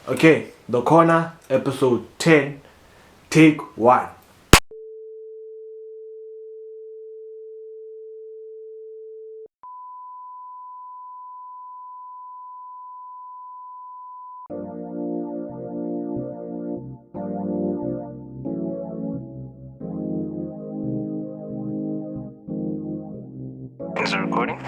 Okay, The Corner, episode 10, take 1. Is it recording?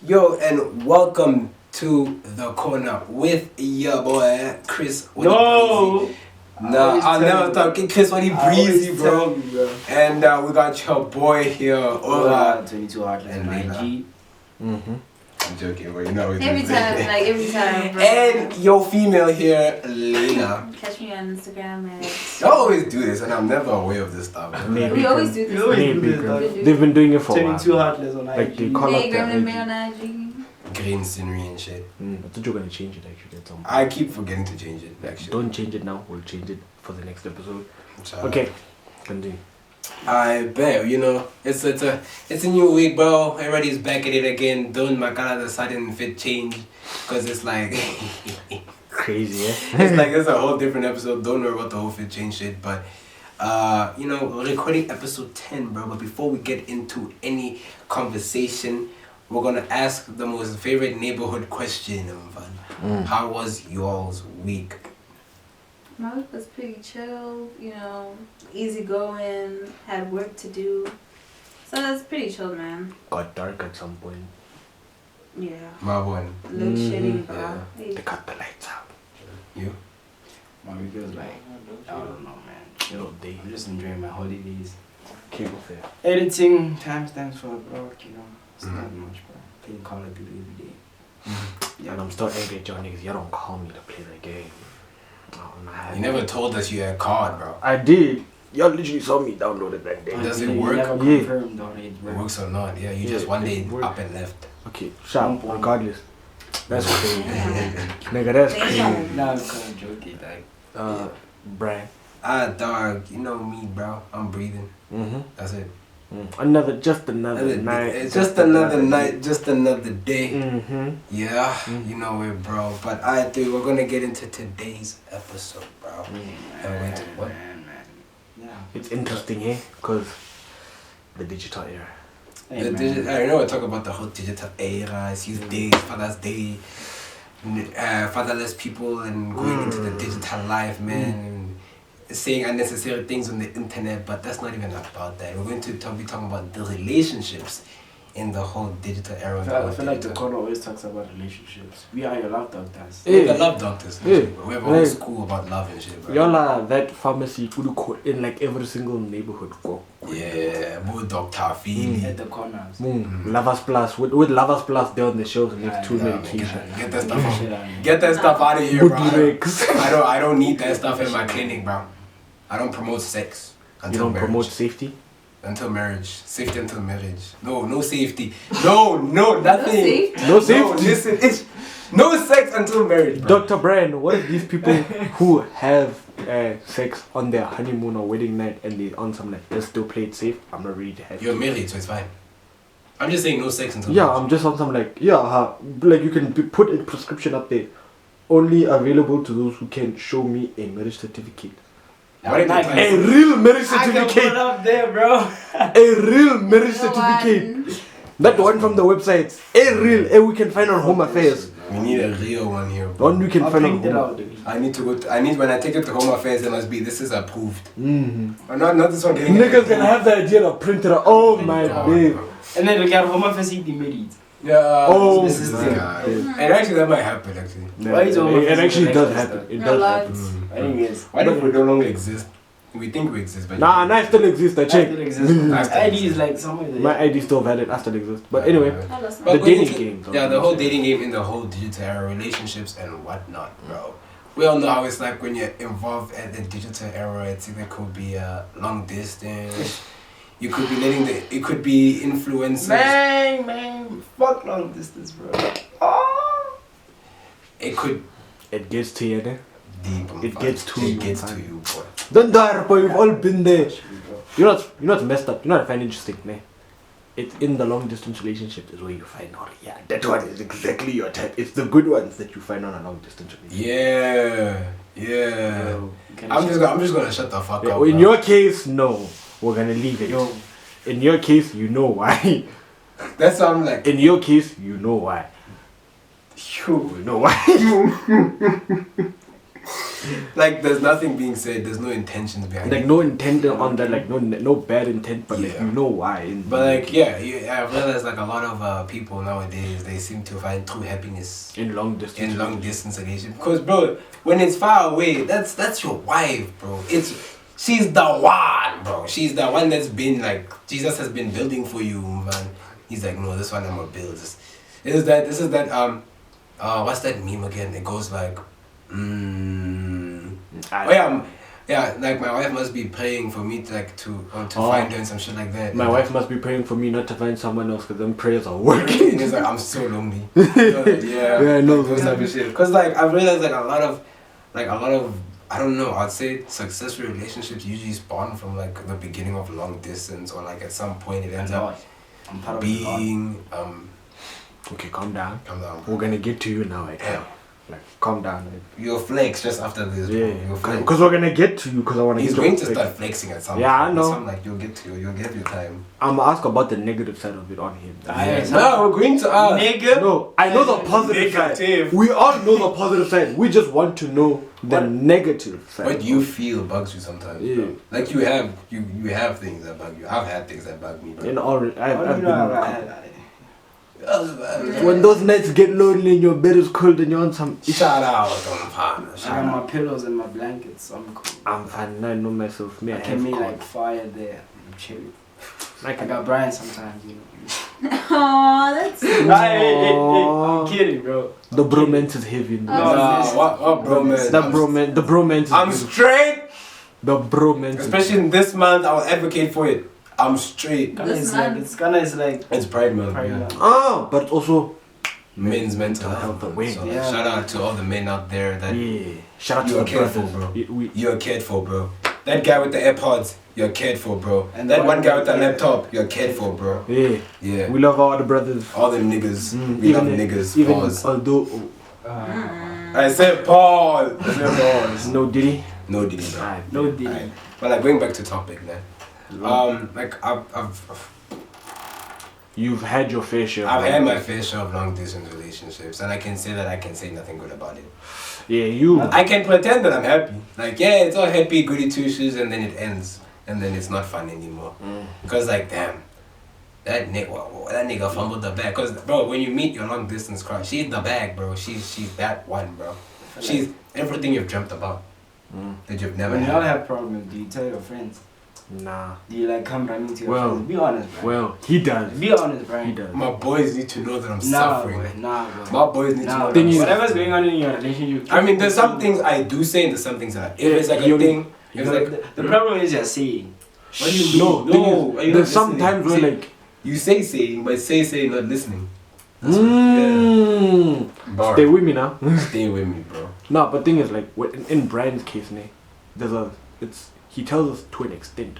Yo, and welcome to The Corner with your boy Chris. No! Nah, I'll never talk. Chris, what he breezy, bro. bro. And we got your boy here, Ola. 22 Heartless And and Leila. IG. I'm joking, but you know what Every time, bro. And your female here, Leila. Catch me on Instagram and I always do this, and I'm never aware of this stuff. we always do this. Maybe, do bro. this, They've been doing it for a 22 while. Heartless on Like they IG. call up Hey, their grab me IG. on IG. Green scenery and shit. I thought you were gonna change it actually at some point. I keep forgetting to change it, actually. Don't change it now, we'll change it for the next episode. So, Okay, continue. I bet, you know, it's a new week, bro. Everybody's back at it again. Don't my color the sudden fit change, cause it's like Crazy, eh? it's like it's a whole different episode. Don't worry about the whole fit change shit, but you know, we're recording episode 10, bro. But before we get into any conversation, we're gonna ask the most favorite neighborhood question. How was y'all's week? My week was pretty chill, you know, easy going, had work to do. So that's pretty chill, man. Got dark at some point. Yeah. My one, Load shedding, bro. yeah. Hey. They cut the lights out. you? My week was like, I don't know, man. Chill day. I'm just enjoying my holidays. Cable fair. Editing, timestamps for the blog, you know. It's Mhm. not much, bro. Playing Call of Duty every day. Yeah, and I'm still angry at y'all niggas. Y'all don't call me to play the game. Oh, man. You never told us you had a card, bro. I did. Y'all literally saw me download it that day. Does it You work? never Yeah. confirmed on it, It bro. works or not? Yeah, you Yeah, just one day it works. up and left. Okay, sharp, One. regardless. That's crazy. Damn. Nigga, that's crazy. Damn. Nah, I'm kind of joking, like. Brian. Dog, you know me, bro. I'm breathing. Mm-hmm. That's it. Just another night. It's just another night, just another day. Mm-hmm. Yeah, you know it, bro. But I think we're gonna get into today's episode, bro. And wait, what? Man. Yeah. It's interesting, eh? Because the digital era. Hey, I know we talk about the whole digital era, it's Youth Day, Father's Day, fatherless people, and going into the digital life, man. And saying unnecessary things on the internet, but that's not even about that. We're going to be talking about the relationships in the whole digital era. I feel like the corner always talks about relationships. We are your love doctors. We're the Yeah. love doctors. Yeah. We have a whole school about love and shit, bro. Y'all are that pharmacy who do in like every single neighborhood. Go. Yeah, more Dr. Feely. At the corners. Lovers Plus. With Lovers Plus there on the shelves next to Yeah, medication. Get that stuff Shit out. out of Get that stuff out of here, Good bro. lyrics. I don't need that stuff in my clinic, bro. I don't promote sex You until don't marriage. promote safety? Until marriage. Safety until marriage. No safety. No, nothing. safety? No safety? Listen, it's no sex until marriage, bro. Dr. Brian, what if these people who have sex on their honeymoon or wedding night and they on some like, they still play it safe? I'm not ready to have You're married, so it's fine. I'm just saying no sex until Yeah, marriage. I'm just on some like, like you can put a prescription up there. Only available to those who can show me a marriage certificate. What if Nice. they A real marriage I can put it certificate! up there, bro. A real marriage No certificate! one. Not the one from the websites. A real, we can find on Home Affairs. We need a real one here, The bro. one we can I'll find on print it Home. out. I need to go. When I take it to Home Affairs, it must be this is approved. Mm-hmm. Or not this one getting. Niggas gonna have the idea to print it out. Oh my Yeah, babe. bro. And then we got home facility married. Yeah. Oh, this is the thing. my And actually, that might happen. Actually. Why is Home It Affairs actually does like happen. that? It No does lies. happen. Anyways. Why do we no longer exist? We think we exist, but Nah, I still exist. I I checked. still exist. I still ID is exist. like somewhere there. My ID still valid. I still exist. But anyway, Oh, that's The But not- going dating into- game, though. Yeah, the whole dating game in the whole digital era, relationships and whatnot, bro. We all know how it's like when you're involved at the digital era. It's either could be a long distance. You could be it could be influencers. Man, fuck long distance, bro. Oh. It could it gets to you, eh? deep. It gets to It you, gets man. to you, boy. Don't die, boy. We've all been there. You know what's messed up? You know what I find interesting, man? it's in the long distance relationship is where you find out, yeah, that one is exactly your type. It's the good ones that you find on a long distance relationship. Yeah. I'm just gonna shut the fuck up. In your case, no. We're gonna leave it. Yo. In your case, you know why. That's what I'm like. In your case, you know why. You know why. Like there's nothing being said. There's no intentions behind Like it. no intent on that. Like no bad intent, but like Yeah. you know why. But like I realize like a lot of people nowadays they seem to find true happiness in long distance. in long distance relationship. Because bro, when it's far away, that's your wife, bro. She's the one, bro. She's the one that's been like Jesus has been building for you, man. He's like, no, this one I'm gonna build. This is that what's that meme again? It goes like like my wife must be praying for me to find her and some shit like that. My wife must be praying for me not to find someone else because them prayers are working. And it's like I'm so lonely. Yeah, no, those type of shit. Because like I've realized like a lot of I don't know, I'd say successful relationships usually spawn from like the beginning of long distance or like at some point it ends up being Okay, calm down. calm down. We're gonna get to you now. Like, like calm down. Like. You'll flex just after this, bro. You'll flex. Because we're gonna get to you. Because I wanna. He's get going to to start flexing at some point. Yeah, I know. So I'm like, you'll get your time. I'm gonna ask about the negative side of it on him. No, we're going to ask. Nigga. No, I know the positive side. Negative. We all know the positive side. We just want to know the negative side. What you feel bugs you sometimes. Yeah. Bro. Like you have things that bug you. I've had things that bug me, bro. In all, I've been. When When those nights get lonely and your bed is cold and you're on some. shout out on partner. I got my pillows and my blankets, so I'm cool. I'm fine. I know myself. Me, I I can have make cold. like fire there. I'm chilling. I I can. got Brian sometimes, you know. Aw, that's I'm kidding, bro. The bromance is heavy. No, What bro, man? The bromance is I'm beautiful. straight. The bromance. Especially in this month, I will advocate for it. I'm straight. Ghana This is like, man- it's Ghana is like It's Pride Month. Pride Yeah. Month. But also, Men's mental health. away. So, Yeah. shout out to all the men out there that shout out to you are the cared for, brothers. bro. You're cared for, bro. That guy with the AirPods, you're cared for, bro. And that the one one guy with with the the- laptop, you're cared for, bro. Yeah, Yeah. we love all the brothers. All them niggas. We love niggas. Even Pause. although I said pause. I said pause. no Diddy. No Diddy, bro. Alright. No deal. Alright. But like going back to topic, man. Like You've had your fair share. I've had my fair share of long distance relationships, and I can say that I can say nothing good about it. Yeah, you. I can pretend that I'm happy. Like, yeah, it's all happy, goody two shoes, and then it ends. And then it's not fun anymore. Because, like, damn, that nigga fumbled the bag. Because, bro, when you meet your long distance crush, she's the bag, bro. She's that one, bro. She's everything you've dreamt about that you've never When had. y'all have problems, do you tell your friends? Nah. Do you like come running to your Well, friends? Be honest, Brian. Well, he does. Be honest, Brian. He does. My boys need to know that I'm Nah, suffering. boy. Nah, bro. My boys need to know Nah, that Thing I'm is- whatever's suffering. going on in your relationship. I mean, there's some things I do say and there's some things that if it's like a you- thing, You it's know, like the problem is you're saying. What do you mean? No, No, thing are is, you not there's some listening? times where See, like. you say, but say, not listening. Bar. Stay with me now. Stay with me, bro. No, but thing is like in Brian's case, he tells us to an extent.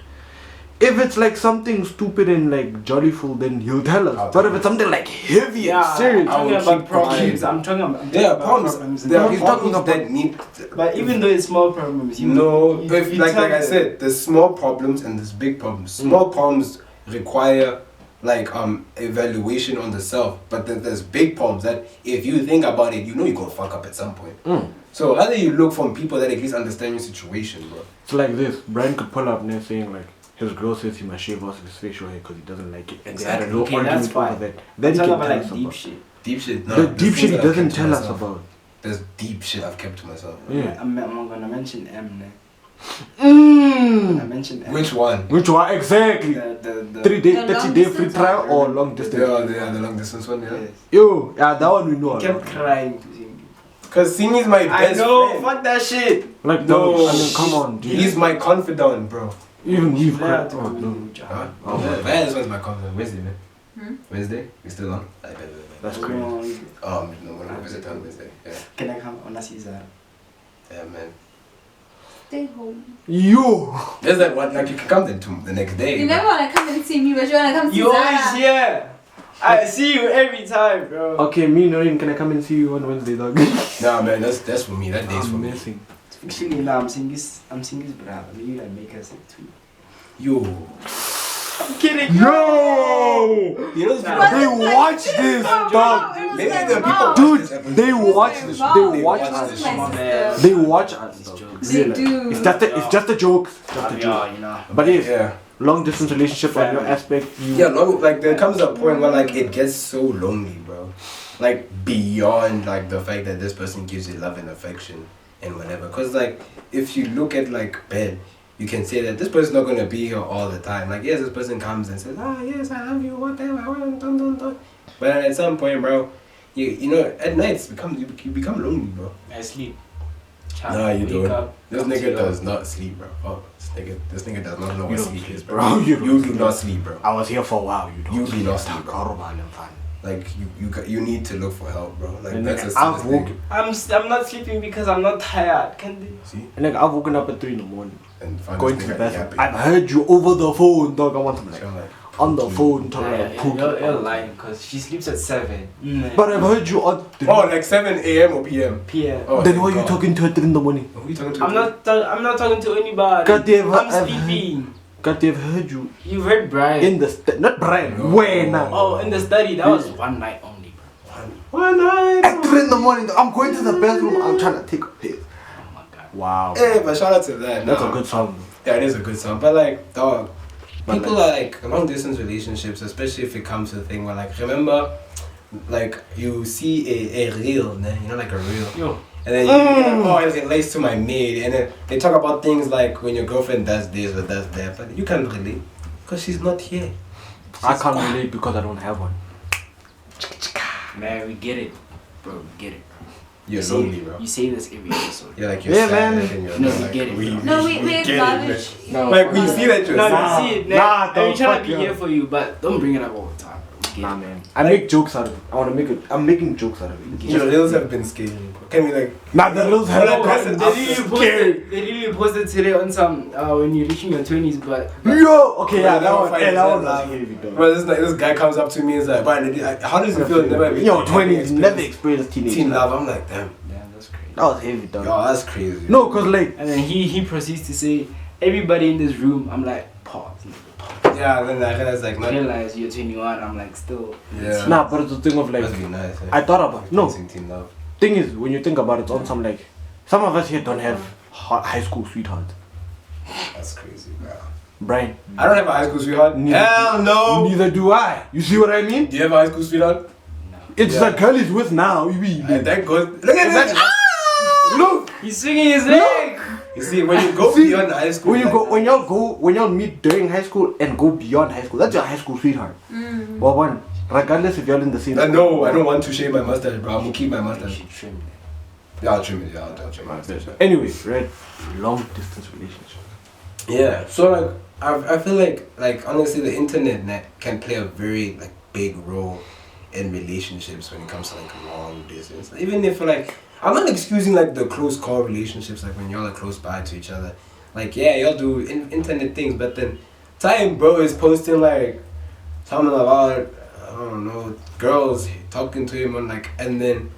If it's like something stupid and like jollyful, then he'll tell us. But if it's something like heavy and serious, I I'm will talking about keep problems. quiet. I'm talking about There are problems. problems. There are He's talking problems that need. But even though it's small problems, you No, you, if you like tell I them. said, there's small problems and there's big problems. Small problems require like evaluation on the self, but then there's big problems that if you think about it, you know you're gonna fuck up at some point. So rather you look from people that at least understand your situation, bro. it's like this. Brian could pull up and saying like his girl says he must shave off his facial hair because he doesn't like it, and Exactly. they had a little Okay, argument that's fine. over that. Then he Talk can about tell like us deep about. shit. Deep shit. No, The there's deep things shit he that I've doesn't kept to tell us myself. about. There's deep shit I've kept to myself. Yeah. I'm gonna mention M. I Mm. mentioned M. Which one? Which one exactly? The 3 day, The 30 long day free distance trial one? or long distance? The long distance one, yeah. Yes. Yo, yeah, that one we know. He kept crying to him. Cause Sing is my I best know, friend. fuck that shit. Like No, no, I mean, come on, dude. He's my confidant, bro. Even we've Yeah, cried. to Oh go no, with Jahan. Huh? Oh, Yeah, this one's my confidant. Wednesday, man. Hmm? Wednesday? We still on? that's We're crazy. going- No, we're gonna visit on Wednesday. Yeah. Can I come on a Caesar? Yeah, man. Stay home. You. There's like what, like you can come then to the next day. You never want to come and see me, but you want to come see You always Zara. here. I see you every time, bro. Okay, me Noreen, can I come and see you on Wednesday, dog? Nah, man, that's for me. That day's for me. Amazing. Actually, nah, I'm seeing his brother. Maybe you like make us it too. Yo. I'm kidding. Yo! You know, They watch this, dog. maybe Maybe the people Dude, they watch this. They watch watch us. this. My man. They watch us, dog. They Really. do. It's just a joke. It's just a joke. you know. But yes, Yeah. long distance relationship on your aspect. Yeah, long, like there comes a point where like it gets so lonely, bro. Like beyond like the fact that this person gives you love and affection and whatever. Cause like if you look at like Ben, you can say that this person's not gonna be here all the time. Like yes, this person comes and says, yes, I love you, whatever, dun. But at some point, bro, you know at night you become lonely, bro. I sleep. Nah, you Wake don't. up, This come to nigga you. does not sleep, bro. Oh, this nigga does not know what You don't sleep sleep, is, bro. bro. You don't You do sleep. not sleep, bro. I was here for a while. You don't. You do not sleep, bro. Horrible. Like you need to look for help, bro. Like And that's nigga, a I've serious woken. thing. I'm not sleeping because I'm not tired. Can they? See, And like I've woken up at 3 in the morning, and find going this to the nigga bathroom. yapping. I've heard you over the phone, dog. I want to like So I'm like, on the phone talking Nah, about poop. you're lying because she sleeps at 7. But I've heard you on. oh, like 7 a.m. or p.m. PM. Oh, Then thank why are you God. talking to her at 3 in the morning? Who are you talking to? I'm not talking to anybody. God damn, I'm I've sleeping. God, they've heard you You heard Brian. in the not Brian. No. Where now? Oh, in the study. That was one night only, bro. One night. At 3 in the morning, I'm going to the bathroom. I'm trying to take a piss. Oh my god. Wow, Hey, but shout out to that. that's nah. a good song. Yeah, it is a good song. But like, dog, But people are like long distance relationships, especially if it comes to the thing where like, remember, like you see a reel, you know, like a reel. Yo. And then you oh, it relates to my maid. And then they talk about things like when your girlfriend does this or does that. But you can't relate because she's not here. I can't relate because I don't have one. Man, we get it. Bro, we get it. You're say, lonely, bro. You say this every episode. You're like, you're Yeah, sad man. and you're No, like, we get it. No, we get it, acknowledge. No. Like, we see that you're No, sad. you see it. Nah, Nah, I'm dog, trying fuck to be you. here for you, but don't bring it up all the time. Bro. We get Nah, it. man. I make jokes out of it. I want to make it. I'm making jokes out of it. Your reels have been scaly, bro. Can we like... Nah, the reels have Well, gotten They really posted today on some when you're reaching your 20s, but Yo, okay, yeah, Well, that one, fine, yeah, that yeah, one was yeah. heavy, dog. Bro, this guy comes up to me and is like, "Brian, how does it feel never having Yo, having 20s, never experienced experienced teenage teen love. love?" I'm like, damn. yeah, that's crazy. That was heavy, dog. Yo, that's crazy. No, cause like, And then he proceeds to say, everybody in this room, I'm like, pause. Yeah, then I realized like, I man, realize you're 21, I'm like, still. yeah. nah, but it's the thing of like, Must be nice. Eh? I thought about no. Teen love. Thing is, when you think about it, on some like, some of us here don't have high school sweethearts. That's crazy, bro. Brian, I don't have a high school sweetheart. Neither- Hell no. neither do I. You see what I mean? Do you have a high school sweetheart? No. It's Yeah. the girl he's with now. And that goes. Look at this. Look, He's swinging his leg! You see, when you go See, beyond high school, when you like go, that, when y'all meet during high school and go beyond high school, that's your high school sweetheart. Well, one, regardless if y'all in the same. No, I don't want to shave my mustache, bro. I'm gonna keep my You mustache. should trim it. Yeah, I'll trim it. Yeah, I'll trim my mustache. Anyway, right, long distance relationship. Yeah. So like, I feel like honestly, the internet can play a very like big role in relationships when it comes to like long distance. Even if like, I'm not excusing like the close call relationships, like when y'all are close by to each other. Like yeah, y'all do internet things, but then time bro is posting like something about I don't know girls talking to him on like, and then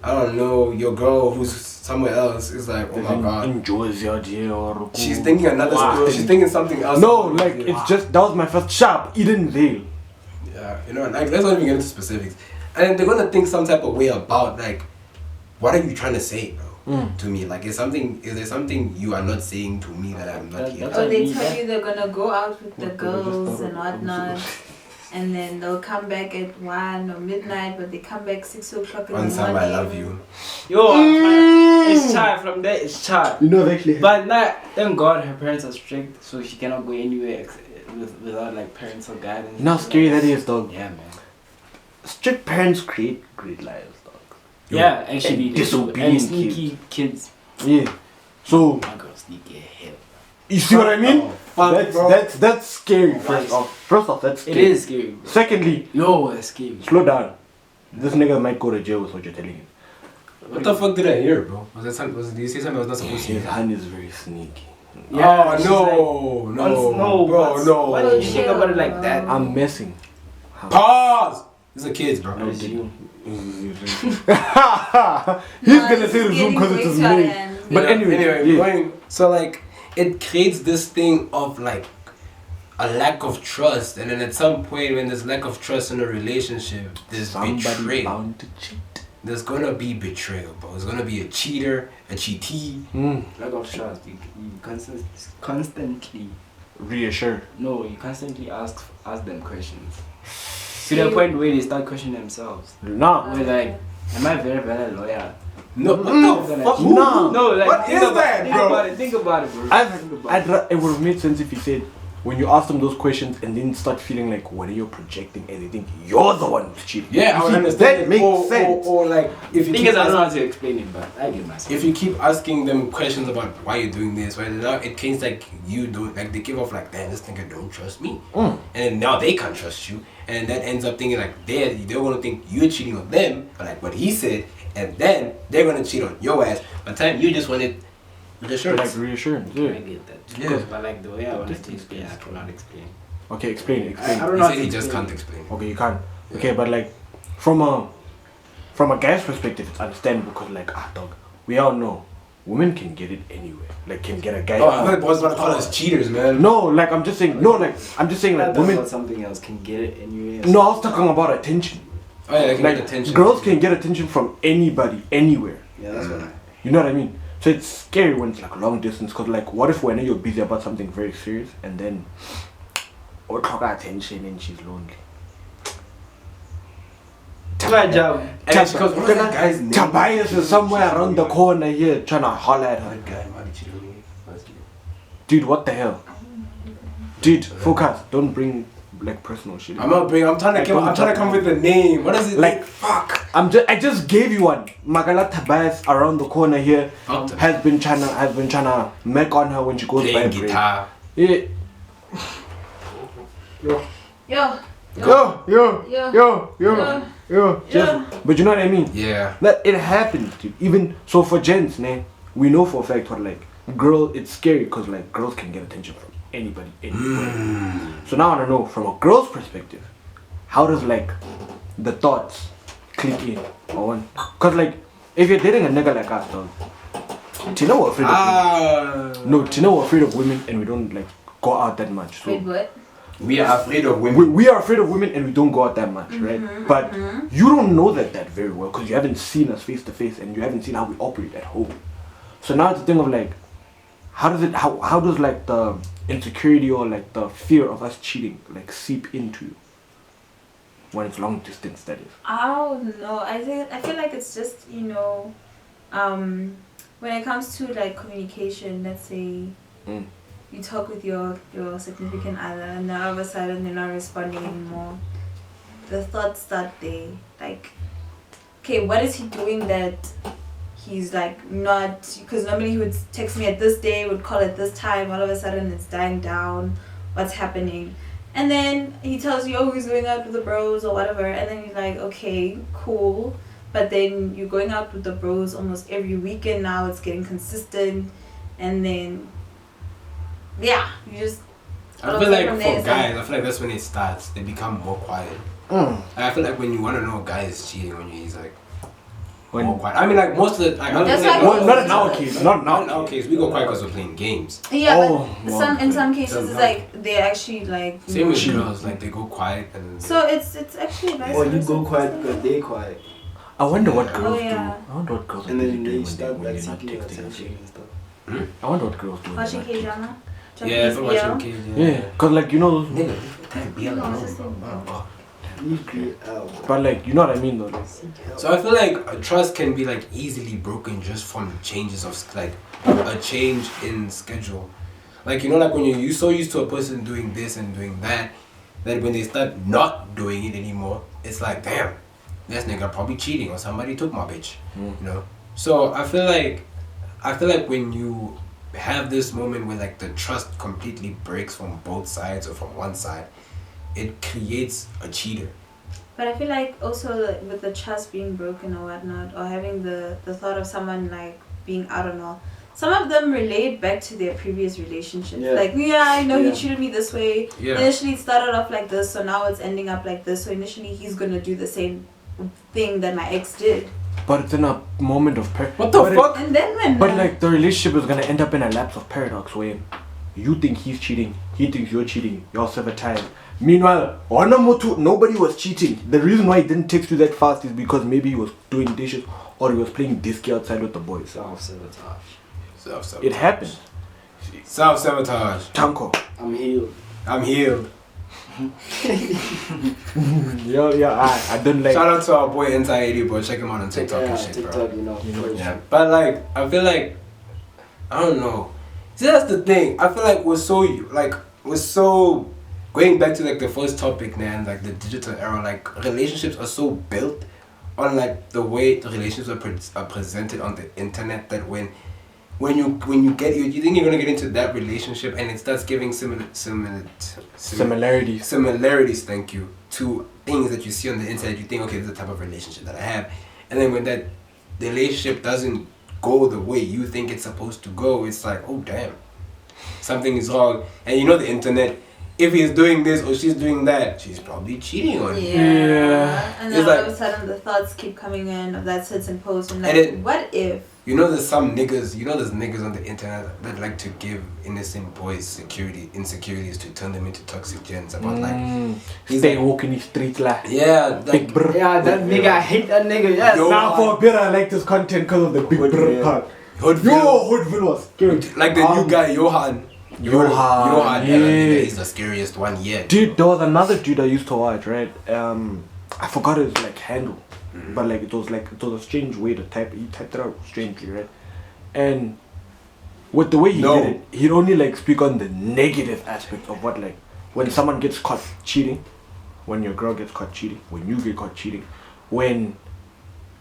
I don't know your girl who's somewhere else is like, oh my god. Enjoys your day or She's thinking another Wow. story. She's thinking something else. No, like it's just that was my first sharp Eden Vale. Yeah, you know, like let's not even get into specifics. And they're gonna think some type of way about like, what are you trying to say, bro? To me, like, is there something you are not saying to me that I'm not hearing? That's Or they Yeah. tell you they're gonna go out with the What, girls they and just whatnot, and then they'll come back at 1 or midnight, but they come back 6 o'clock in One the time morning. I love you. Yo, I'm trying. It's child. From there, it's child. You know, I've actually. But not, thank God her parents are strict, so she cannot go anywhere without like parental guidance. You know how scary that is, dog. Yeah, man. Strict parents create great lives, dog. Yeah, actually, And they do. disobedient And sneaky kids. Yeah. So My girl sneaky as hell. you see what I mean? Fuck, bro. That's scary. First off, that's It scary. is scary. Bro. Secondly, Yo, that's scary. slow down. This nigga might go to jail with what you're telling him. What the fuck did I hear, bro? Was that something? Did you say something I was not supposed to His hear? hand is very sneaky. Yeah, she's no, no, bro, but no. Why don't you think about it like that? I'm messing. Pause! These are kids, bro. No, it's you. He's gonna say the Zoom because it's his name. But anyway, yeah. going, so like it creates this thing of like a lack of trust, and then at some point when there's lack of trust in a relationship, there's Somebody betrayal. bound to cheat. There's gonna be betrayal, bro. There's gonna be a cheater, a cheatee. Lack of trust. You constantly. Reassure. No, you constantly ask them questions. To the point where they start questioning themselves. Nah. Where like, am I very, very loyal? No, what the fuck? Nah. No, like What think is about, that, think bro? about it. Think about it, bro. It would have made sense if you said, when you ask them those questions and then start feeling like, what are you projecting? And they think you're the one who's cheating. Yeah, I would See, understand. that makes sense. Or like if you Thing keep is, I don't know asking, how to explain it, but I get myself. if you keep asking them questions about why you're doing this, why now it seems like you don't, like they give off like, damn, this nigga don't trust me, and then now they can't trust you, and that ends up thinking like they want to think you're cheating on them, but like what he said, and then they're gonna cheat on your ass. By the time you just wanted reassurance. Like reassurance, I yeah. get that. Yeah. Because, but like the way I want to explain, I cannot explain. Okay, explain. I don't He know. said he just can't explain. Okay, you can't. Okay, but like, from a guy's perspective, it's understandable because like, dog, we all know, women can get it anywhere. Like, can get a guy. Oh, I thought boys want to call us cheaters, man. No, like I'm just saying. Like women. About something else can get it anyway. No, I was talking about attention. Oh yeah, they can Like get attention. girls can get attention from anybody, anywhere. Yeah, that's what I. You know what I mean? So it's scary when it's like long distance. Cause like, what if when you're busy about something very serious and then, or talk attention and she's lonely. Try job. And then she goes, what's that guy's name? Tobias is somewhere around the corner here trying to holler at her. That guy might be cheating on me. Dude, what the hell? Dude, focus. Don't bring like personal shit. I'm trying to come with the name. What is it? Like, fuck. I just gave you one. Magala Tobias around the corner here Fuck them. has been trying to make on her when she goes by Playing break. guitar. Yeah. Yo. Just, but you know what I mean? Yeah. That it happens, dude. Even so for gents, we know for a fact what like it's scary because like girls can get attention from anybody, anywhere. So now I want to know from a girl's perspective, how does like the thoughts click in or one? Cause like if you're dating a nigga like us, dog, Tina we're afraid of women. No, Tina we're afraid of women and we don't like go out that much. So Wait, what? We are afraid of women. we are afraid of women and we don't go out that much, right? But you don't know that very well because you haven't seen us face to face and you haven't seen how we operate at home. So now it's a thing of like, how does like the insecurity or like the fear of us cheating like seep into you when it's long distance, that is? I don't know. I feel like it's just, when it comes to like communication, let's say you talk with your significant other and then all of a sudden they're not responding anymore. The thoughts start there. Like, okay, what is he doing that he's like not, because normally he would text me at this day, would call at this time, all of a sudden it's dying down, what's happening? And then he tells you, oh, he's going out with the bros or whatever, and then you're like, okay, cool, but then you're going out with the bros almost every weekend now, it's getting consistent, and then yeah, you just I feel like for guys, I feel like that's when it starts. They become more quiet. I feel like when you want to know a guy is cheating when he's like more quiet. I mean, like most of the like, That's like, like- Not in our case. Not in not in our our case. We go quiet because we're playing games. yeah, Oh, but in some cases Some it's not. like they actually like Same with girls, like they go quiet and. so it's actually nice. Or you go quiet because they quiet. I wonder what girls yeah. do. I wonder what girls And are then doing they start when like you're not seeking texting and attention shit. and stuff. I wonder what girls do. when Watching they're not K-drama? Yeah, if I'm watching BL? kids. Yeah, cause like you know, Nigga, time BL. No, it's just like- Leave out. but like you know what I mean though. Like, So I feel like trust can be like easily broken just from changes of like a change in schedule. Like like when you're so used to a person doing this and doing that when they start not doing it anymore, it's like damn, this nigga probably cheating or somebody took my bitch. So I feel like when you have this moment where like the trust completely breaks from both sides or from one side, it creates a cheater. But I feel like also like, with the trust being broken or whatnot, or having the thought of someone like being out and all, some of them relate back to their previous relationships. Yeah. Like, I know Yeah. he treated me this way. Yeah. Initially it started off like this, so now it's ending up like this. So initially he's gonna do the same thing that my ex did. But it's in a moment of What the fuck? And then when But like the relationship is gonna end up in a lapse of paradox where you think he's cheating, he thinks you're cheating, y'all sever ties. Meanwhile, nobody was cheating. The reason why he didn't text you that fast is because maybe he was doing dishes or he was playing disky outside with the boys. Self-sabotage. It happens. Self-sabotage. Tanko. I'm healed. I'm healed. I don't like. Shout out to our boy Anxiety, bro. Check him out on TikTok and shit, TikTok, bro. you know. Yeah. But like, I feel like, I don't know. See, that's the thing. I feel like we're so going back to like the first topic, man. Like the digital era, like relationships are so built on like the way the relationships are presented on the internet that when you think you're gonna get into that relationship and it starts giving similarities, thank you, to things that you see on the internet, you think, okay, this is the type of relationship that I have, and then when that the relationship doesn't go the way you think it's supposed to go, it's like, oh damn, something is wrong. And you know the internet, if he's doing this or she's doing that, she's probably cheating on you. Yeah. And then It's all like- of a sudden the thoughts keep coming in of that certain post and And like, it- what if? You know there's some niggas, there's niggas on the internet that like to give innocent boys insecurities to turn them into toxic gens about like he's Stay like, walking the street like. yeah, like Big brr. Yeah, that nigga, I hate that nigga. Yes. Yo, Now for a bit I like this content because of the big brr part. Hoodville, Hoodville was scary. like the new guy Johan, Johan, that yeah. nigga is the scariest one yet. Dude, there was another dude I used to watch, right? I forgot his like handle, but like it was a strange way to type. He typed it out strangely, right? And with the way he did it, he'd only like speak on the negative aspect of what like when someone gets caught cheating, when your girl gets caught cheating, when you get caught cheating, when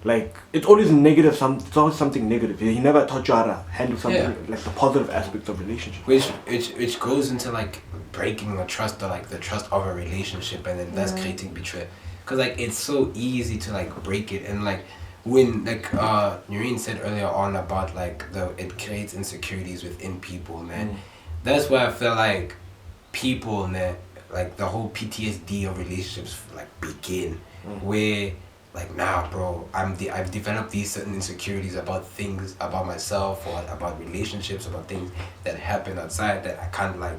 like it's always negative. It's always something negative. He never taught you how to handle something like the positive aspects of relationships. Which goes into like breaking the trust or like the trust of a relationship, and then that's creating betrayal. Cause like it's so easy to like break it, and like when like Noreen said earlier on about like it creates insecurities within people, man. That's why I feel like people, man, like the whole PTSD of relationships like begin where like, nah, bro, I've developed these certain insecurities about things, about myself, or about relationships, about things that happen outside that I can't like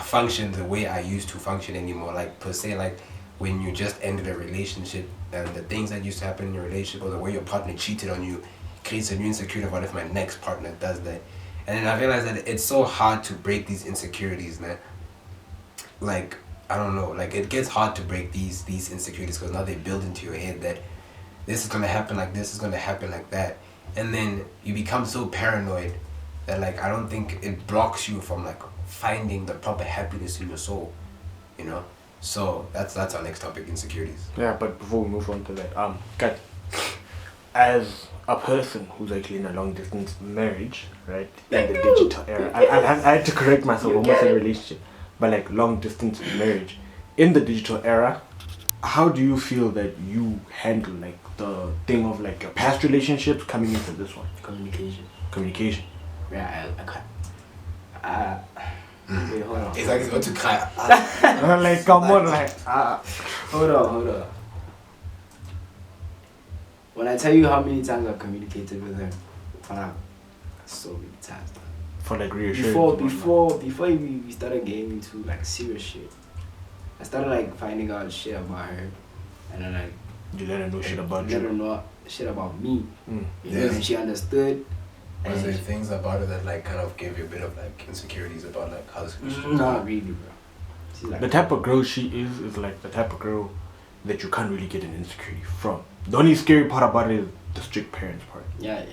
function the way I used to function anymore. Like per se, like when you just ended a relationship and the things that used to happen in your relationship or the way your partner cheated on you creates a new insecurity about if my next partner does that. And then I realized that it's so hard to break these insecurities, man. Like, I don't know, like it gets hard to break these insecurities because now they build into your head that this is gonna happen like this, is gonna happen like that, and then you become so paranoid that like I don't think it blocks you from like finding the proper happiness in your soul, you know. So that's our next topic, insecurities. Yeah, but before we move on to that, guys, as a person who's actually in a long distance marriage, right, in the digital era, I had to correct myself, almost in a relationship, but like long distance marriage in the digital era, how do you feel that you handle like the thing of like your past relationships coming into this one? Communication. Yeah, I can't. Wait, hold on. It's like he's about to cry. Like come on, like Hold on. When I tell you how many times I've communicated with him, so many times. for like reassurance. Before we started getting into like serious shit, I started like finding out shit about her, and then like You let her know shit about let her you. know shit about me. You know, Yes. and she understood. Was there And things about it that like kind of gave you a bit of like insecurities about like how this not really, bro. She's like The type of girl she is like the type of girl that you can't really get an insecurity from. The only scary part about it is the strict parents part. yeah,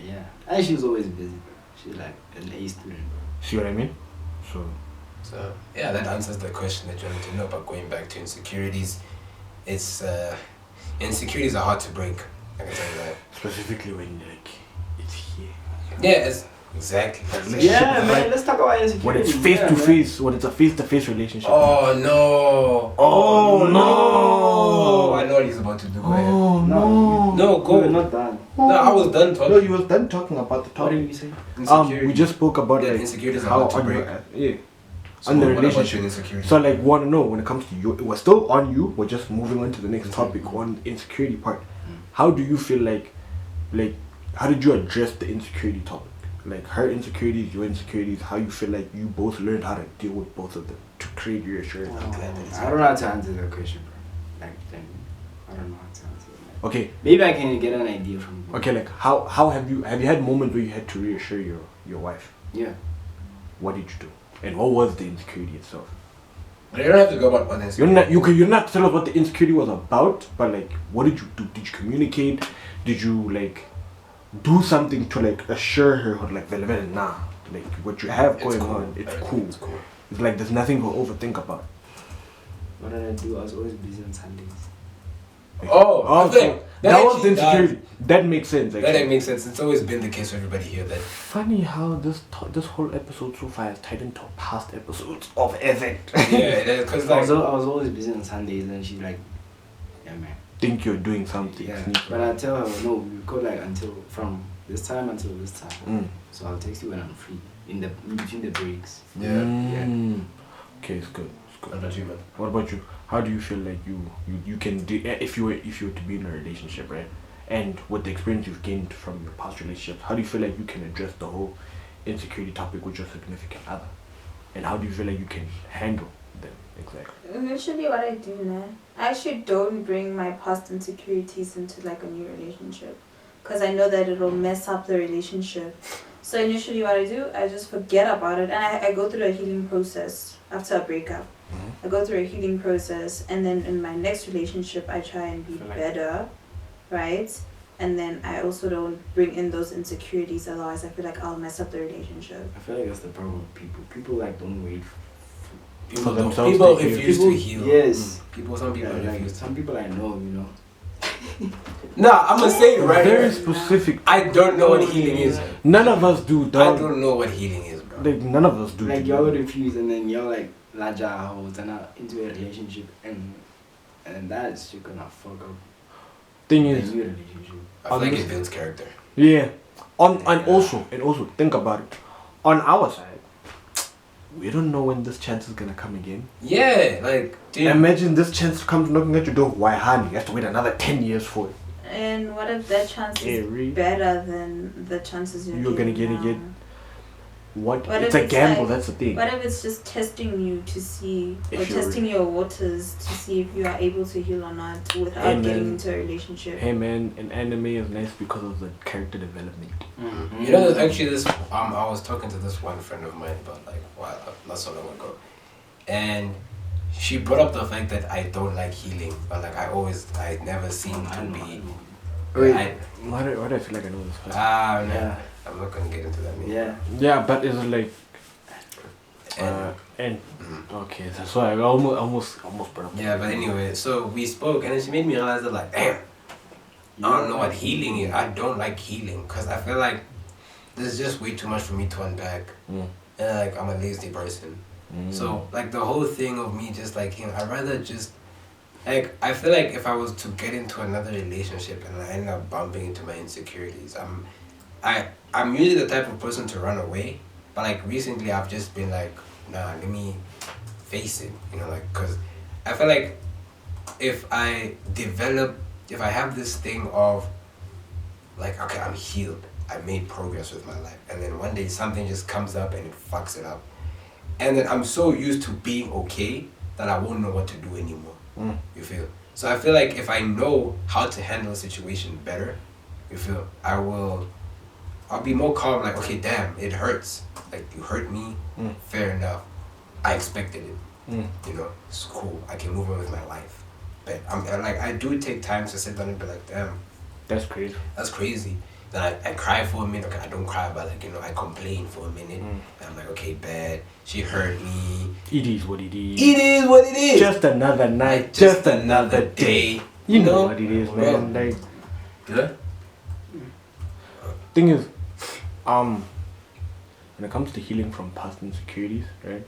and she was always busy, bro. She's like an A student, bro. See what I mean? So yeah, that answers the question that you wanted to know about going back to insecurities. It's insecurities are hard to break. I can tell you that. Specifically when like it's here. Yeah, Exactly. Yeah, man. Let's talk about insecurity. When it's face to face, when it's a face to face relationship. Oh no! Oh no! I know what he's about to do. Oh No. No, go. We're not done. No, I was done talking. No, you was done talking about the What topic. did you say? Insecurity. We just spoke about Yeah, like insecurities are how hard to on break. your, yeah. So on the what about relationship. your insecurity? So like want to know when it comes to you, we're still on you. We're just moving on to the next topic on the insecurity part. How do you feel like how did you address the insecurity topic? Like her insecurities, your insecurities. How you feel like you both learned how to deal with both of them to create reassurance. I don't know how to answer that question, bro. Like, I don't know how to answer that. Okay. Maybe I can get an idea from you. Okay. Like how have you had moments where you had to reassure your wife? Yeah. What did you do? And what was the insecurity itself? You don't have to go about honest. You're not tell us what the insecurity was about, but like what did you do? Did you communicate? Did you like do something to like assure her or like nah, like what you have going on, it's cool. It's cool. It's like there's nothing to overthink about. What did I do? I was always busy on Sundays. Oh, So that was the insecurity. That makes sense. That makes sense. It's always been the case for everybody here. That Funny how this whole episode so far has tied into past episodes of Effect. yeah, because I like was always busy on Sundays, and she's like, yeah, man. Think you're doing something. Yeah. sneaky. But I tell her, no, we go like from this time until this time. Mm. So I'll text you when I'm free in between the breaks. yeah. Mm. Okay, it's good. It's What good. about you, man? What about you? How do you feel like you can do if you were to be in a relationship, right? And with the experience you've gained from your past relationships, how do you feel like you can address the whole insecurity topic with your significant other? And how do you feel like you can handle them exactly? Usually what I do now, I actually don't bring my past insecurities into like a new relationship, because I know that it'll mess up the relationship. So initially what I do, I just forget about it, and I go through a healing process after a breakup. I go through a healing process, and then in my next relationship I try and be better, right? And then I also don't bring in those insecurities, otherwise I feel like I'll mess up the relationship. I feel like that's the problem with people. People like don't wait. For themselves, People they refuse to heal. Yes. Some people Like, refuse. some people I know, you know. Nah, I'm gonna say it right Very here. specific. I don't know what healing is. None of us do, I dog. don't know what healing is, bro. Like none of us do. Like y'all refuse, and then y'all like laja hoes and are into a relationship, and that's just gonna fuck up Thing the is, new relationship. I feel like it builds character. yeah. And also think about it. On our side, we don't know when this chance is gonna come again. Yeah, like, dude. Imagine this chance comes knocking at your door. Why, honey? You have to wait another 10 years for it. And what if that chance Scary. is better than the chances You're gonna get now? again. What? What It's if a it's gamble. like- That's the thing. What if it's just testing you to see, If or you're- testing your waters to see if you are able to heal or not without Hey, getting man. into a relationship? Hey man, an anime is nice because of the character development. Mm-hmm. You know, there's actually this. I was talking to this one friend of mine about like not so long ago, and she brought up the fact that I don't like healing, but like I never seem to be. Wait, I, why do I feel like I know this person? no, Yeah. I'm not gonna get into that. Man. Yeah. Yeah, but it's like And, okay, that's why I almost brought up. yeah, but anyway, so we spoke, and then she made me realize that like, damn, I don't know what healing is. I don't like healing because I feel like there's just way too much for me to unpack. Mm. And like I'm a lazy person. So like the whole thing of me just like I'd rather just like I feel like if I was to get into another relationship and I end up bumping into my insecurities, I'm usually the type of person to run away. But like recently I've just been like, nah, let me face it, you know, like because I feel like if I have this thing of like, okay, I'm healed, I made progress with my life, and then one day something just comes up and it fucks it up, and then I'm so used to being okay that I won't know what to do anymore. You feel? So I feel like if I know how to handle a situation better, you feel, I'll be more calm, like, okay, damn, it hurts, like you hurt me, fair enough, I expected it, you know, it's cool, I can move on with my life. But I do take time to sit down and be like, damn, That's crazy. that's crazy. Then I cry for a minute. Okay, I don't cry, but like, you know, I complain for a minute. And I'm like, okay, bad. She hurt me. It is what it is. It is what it is. Just another night, Like, just another day. You know what it is, man. Bro. Like, Yeah. thing is, when it comes to healing from past insecurities, right?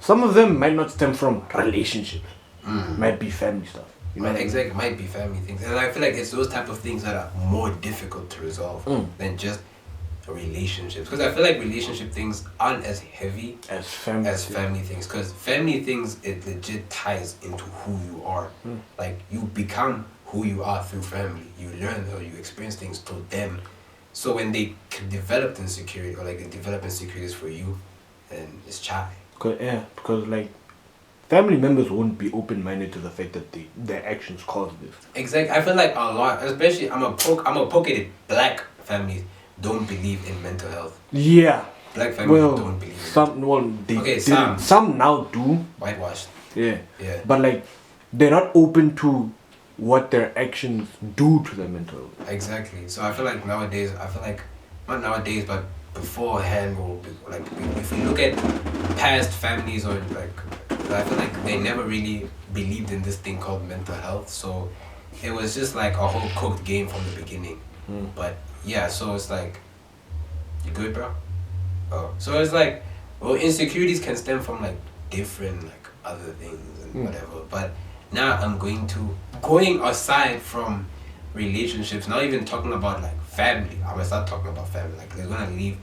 Some of them might not stem from relationships. Might be family stuff. You know Exactly, might be family things. And I feel like it's those type of things that are more difficult to resolve than just relationships. Because I feel like relationship things aren't as heavy as family things. Because family things, it legit ties into who you are. Like, you become who you are through family. You learn or you experience things through them. So when they develop insecurity, or like they develop insecurities for you, then it's shy. Because like family members won't be open-minded to the fact that their actions cause this. Exactly. I feel like a lot, especially I'm a poke at it. Black families don't believe in mental health. Yeah. Black families don't believe. Some now do. Whitewashed. Yeah. Yeah. But like, they're not open to what their actions do to their mental health. Exactly. So I feel like nowadays, not nowadays, but beforehand, like if we look at past families or like, I feel like they never really believed in this thing called mental health. So it was just like a whole cooked game from the beginning. But yeah, so it's like, you good, bro? Oh, so it's like, well, insecurities can stem from like different like other things and whatever. But now I'm going aside from relationships, not even talking about like family. I'm gonna start talking about family. Like, we're gonna leave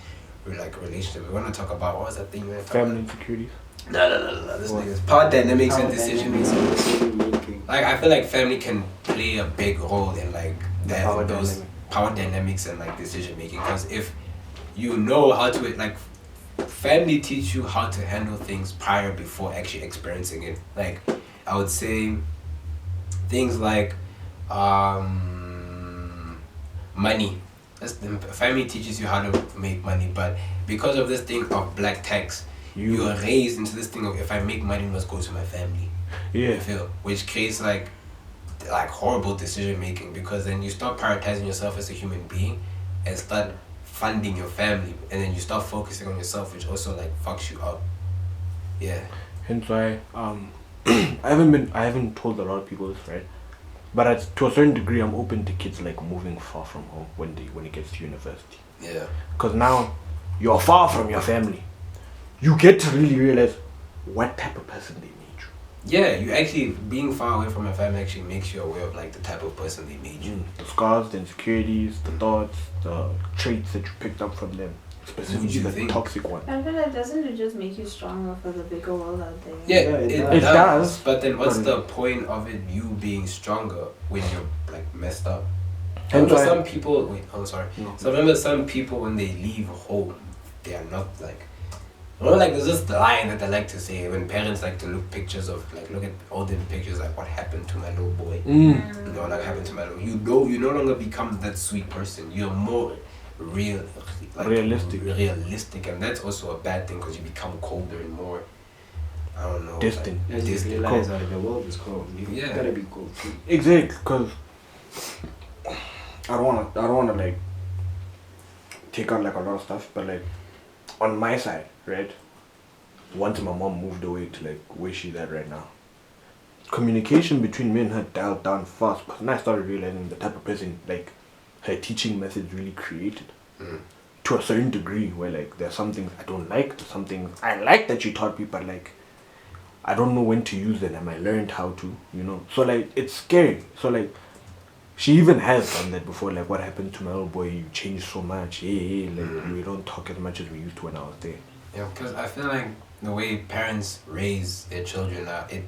like relationship. We're gonna talk about, what was that thing? Family insecurities. No. This thing is power dynamics and decision making. Like, I feel like family can play a big role in like those power dynamics and like decision making. Because if you know how to, like, family teach you how to handle things before actually experiencing it. Like, I would say things like money. Family teaches you how to make money, but because of this thing of black tax, you are raised into this thing of, if I make money, it must go to my family. Yeah. You feel? Which creates like horrible decision making, because then you start prioritizing yourself as a human being and start funding your family, and then you start focusing on yourself, which also like fucks you up. Yeah. Hence why I haven't told a lot of people this, right? But to a certain degree, I'm open to kids like moving far from home when it gets to university. Yeah. Because now you're far from your family. You get to really realize what type of person they made you. Yeah, you actually, being far away from your family actually makes you aware of like the type of person they made you. The scars, the insecurities, the thoughts, the traits that you picked up from them. Specifically the toxic one. I feel like, doesn't it just make you stronger for the bigger world out there? Yeah, it does. But then what's the point of it, you being stronger when you're like messed up? And some people, So remember some people, when they leave home, they are not like, like there's this line that I like to say when parents like to look at older pictures, like, what happened to my little boy? Like, happened to my little, you no longer become that sweet person. You're more realistic, and that's also a bad thing, because you become colder and more, I don't know, distant. Like, you realize that the world is cold. You gotta be cold too. Exactly, because I don't wanna like take on like a lot of stuff, but like on my side, right? Once my mom moved away to like where she's at right now, communication between me and her dialed down fast, because then I started realizing the type of person like her teaching methods really created. To a certain degree, where like there's some things I don't like, there's some things I like that she taught me, but like I don't know when to use them, and I learned how to, so like it's scary. So like she even has done that before, like, what happened to my little boy, you changed so much, like we don't talk as much as we used to when I was there. Yeah, because I feel like the way parents raise their children, it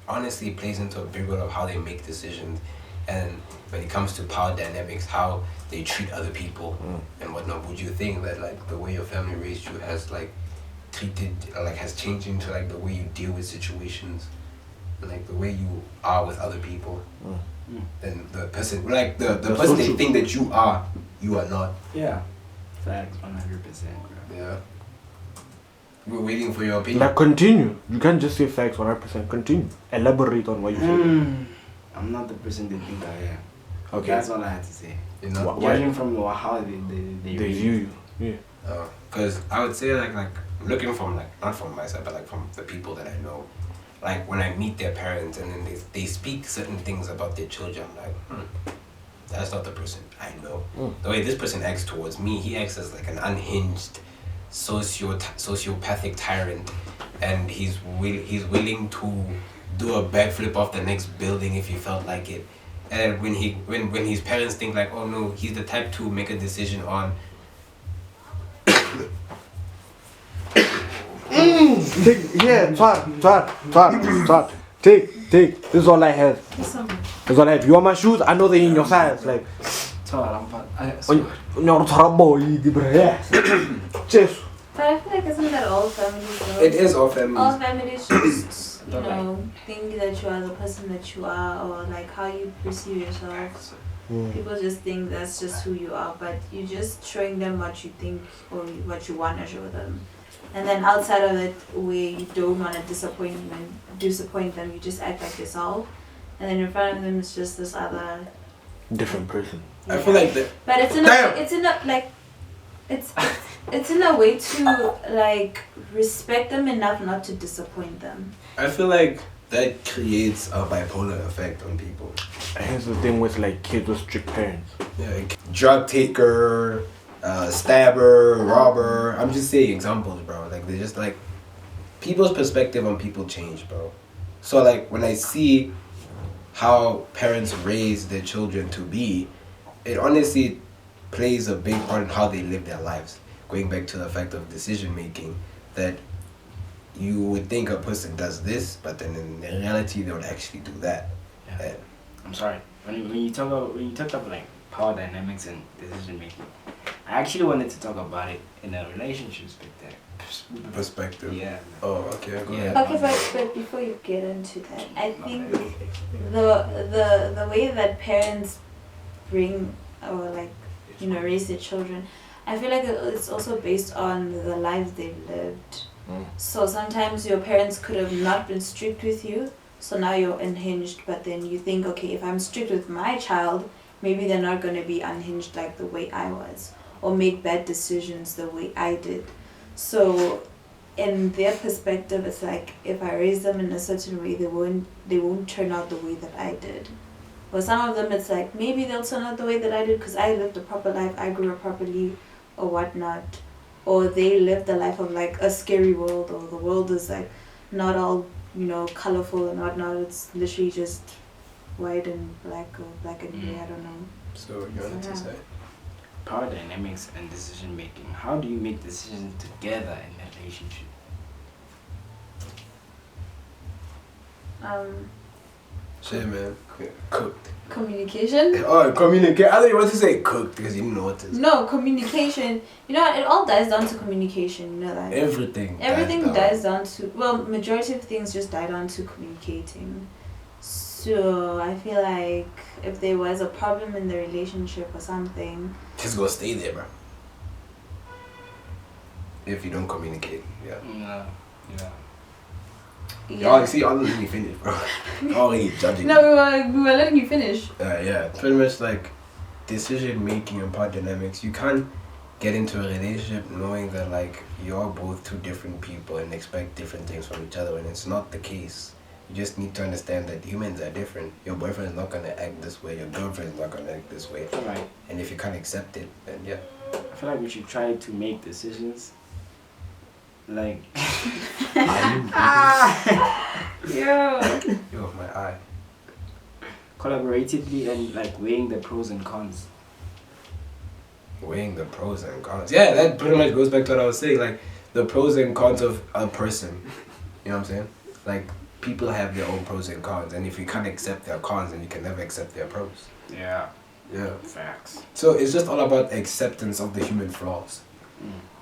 honestly plays into a big role of how they make decisions. And when it comes to power dynamics, how they treat other people and whatnot, would you think that like the way your family raised you has like has changed into like the way you deal with situations, and like the way you are with other people, and the person, like the person they think that you are not. Yeah, facts, 100%. Yeah. We're waiting for your opinion. Like, continue. You can't just say facts 100%. Continue. Elaborate on what you say. I'm not the person they think I am. Okay. That's all I had to say. You know? Judging from how they view you. Yeah. Because I would say like looking from like, not from my side, but like from the people that I know, like when I meet their parents and then they speak certain things about their children, I'm like, that's not the person I know. The way this person acts towards me, he acts as like an unhinged, sociopathic tyrant, and he's willing to do a backflip off the next building if he felt like it. And when his parents think like, oh no, he's the type to make a decision on. Take. This is all I have. This is all I have. You want my shoes? I know they're in your size. Like, Cheers. But I feel like isn't that all families though? It is all families. All families just, think that you are the person that you are, or like how you perceive yourself. People just think that's just who you are, but you're just showing them what you think or what you want to show them. And then outside of it, where you don't want to disappoint them, you just act like yourself. And then in front of them, it's just this other different person. Yeah. I feel like that. But it's in a way to like respect them enough not to disappoint them. I feel like that creates a bipolar effect on people. Here's the thing with like kids with strict parents. Yeah, like drug taker, stabber, robber. I'm just saying examples, bro. Like they're just like people's perspective on people change, bro. So like when I see how parents raise their children to be, it honestly plays a big part in how they live their lives. Going back to the fact of decision making, that you would think a person does this, but then in reality they would actually do that. Yeah. I'm sorry. When you talk about like power dynamics and decision making, I actually wanted to talk about it in a relationship Perspective. Yeah. Oh, okay. Go ahead. Okay, but before you get into that, I think the way that parents bring or like raise their children, I feel like it's also based on the lives they've lived. So sometimes your parents could have not been strict with you, so now you're unhinged, but then you think, okay, if I'm strict with my child, maybe they're not going to be unhinged like the way I was, or make bad decisions the way I did. So in their perspective, it's like if I raise them in a certain way, they won't turn out the way that I did. For some of them, it's like maybe they'll turn out the way that I did because I lived a proper life, I grew up properly, or whatnot. Or they lived the life of like a scary world, or the world is like not all, colorful and whatnot. It's literally just white and black, or black and gray, I don't know. So you wanted to say? Power dynamics and decision making. How do you make decisions together in a relationship? Shit, man. Cooked. Communication. Oh, communicate. I thought you wanted to say cooked because you didn't know what to say. No, communication. You know what? It all dies down to communication. You know that. Everything dies down to, well, majority of things just die down to communicating. So I feel like if there was a problem in the relationship or something, just go stay there, bro. If you don't communicate, yeah. Yeah. Y'all see, I'm letting you finish, bro. Already judging. No, we were letting you finish. Yeah, pretty much like decision making and power dynamics. You can't get into a relationship knowing that like you're both two different people and expect different things from each other, when it's not the case. You just need to understand that humans are different. Your boyfriend is not gonna act this way. Your girlfriend is not gonna act this way. Right. And if you can't accept it, then yeah. I feel like we should try to make decisions like Yo, Yo, my eye. collaboratively and like weighing the pros and cons. Weighing the pros and cons. Yeah, that pretty much goes back to what I was saying. Like the pros and cons of a person. You know what I'm saying? Like people have their own pros and cons, and if you can't accept their cons, then you can never accept their pros. Yeah. Yeah. Facts. So it's just all about acceptance of the human flaws.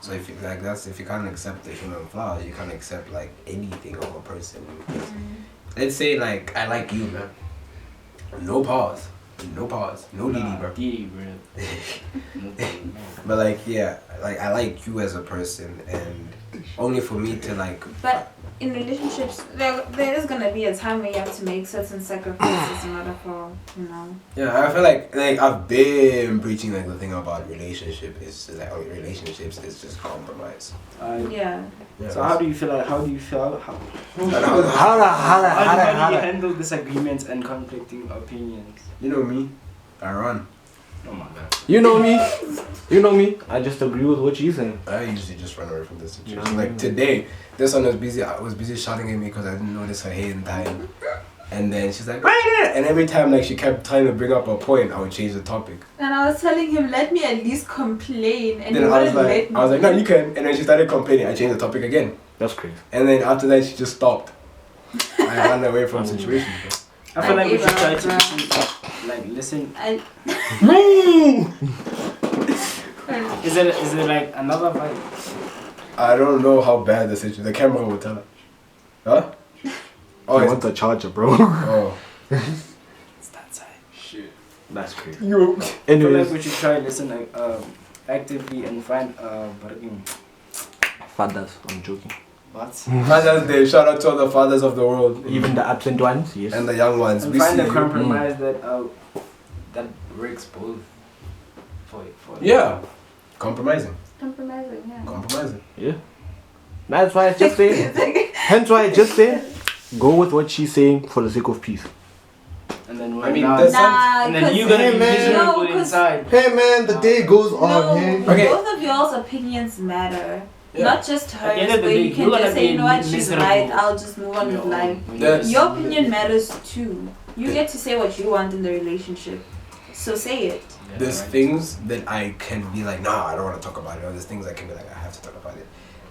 So if you if you can't accept the human flaws, you can't accept like anything of a person. Let's say like I like you, man. No pause, no DD, bro. DD, bro. But like yeah, like I like you as a person, and only for me to like. But in relationships, there is gonna be a time where you have to make certain sacrifices in order for, Yeah, I feel like I've been preaching like the thing about relationships is just compromise. Yeah. So how do you feel? How do you handle disagreements and conflicting opinions? You know me, I run. Oh my god. You know me. You know me, I just agree with what she's saying. I usually just run away from this situation. No. Like today, this one was busy. I was busy shouting at me because I didn't notice her hair in time. And then she's like, and every time like she kept trying to bring up a point, I would change the topic. And I was telling him, let me at least complain, and Then he I was wouldn't let me. like, no, you can. And then she started complaining. I changed the topic again. That's crazy. And then after that, she just stopped. I ran away from the situation. I feel like we gave should try up, to bro. listen. I, Is it like another vibe? I don't know how bad the situation. The camera will tell. Huh? Oh, I it's- want the charger, bro. Oh. It's that side. Shit. That's crazy. You. I feel Anyways, like we should try listen actively and find fathers, I'm joking. what? Father's Day. Shout out to all the fathers of the world. Even the absent ones, yes. And the young ones. And We find see a you. compromise that works both for Yeah. Compromising. compromising, yeah. Compromising. Yeah. That's why I just say. Hence why I just say, go with what she's saying for the sake of peace. And then I mean, now, that's- Nah, and then you're gonna Hey, be man. miserable No, 'cause- inside. Hey man, the day goes No, Okay. both of y'all's opinions matter. Yeah. Not just At the end hers, of the where day, you can you're gonna just say, be you know what, she's miserable. right, I'll just move on with life. That's- Your opinion matters too. You get to say what you want in the relationship. So say it. There's things that I can be like, nah, I don't want to talk about it. Or there's things I can be like, I have to talk about it.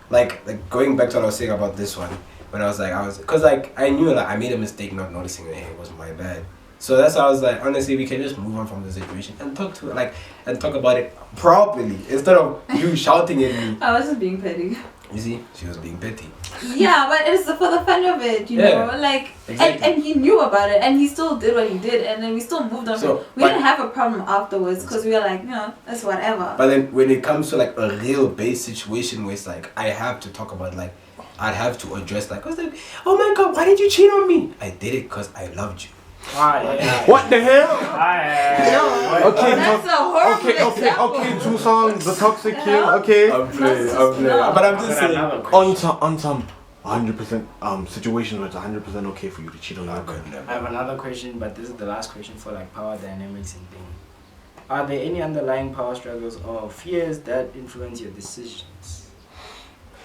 Like going back to what I was saying about this one, when I was like, cause like I knew like I made a mistake not noticing that it was my bad. So that's why I was like, honestly, we can just move on from the situation and talk about it properly instead of you shouting at me. I was just being petty. You see, she was being petty. Yeah, but it's for the fun of it, you Yeah, know, like, exactly. and he knew about it, and he still did what he did, and then we still moved on. So, We but- didn't have a problem afterwards because we were like, that's whatever. But then when it comes to like a real base situation where it's like I have to talk about like I'd have to address like I was like, oh my god, why did you cheat on me? I did it because I loved you. What the hell? No, Okay, that's a horrible example. okay, 2 songs, the toxic kill, okay. I'm playing, No. but I'm just saying. On some 100% situations where it's 100% okay for you to cheat on your girl. I have another question, but this is the last question for like power dynamics and thing. Are there any underlying power struggles or fears that influence your decisions?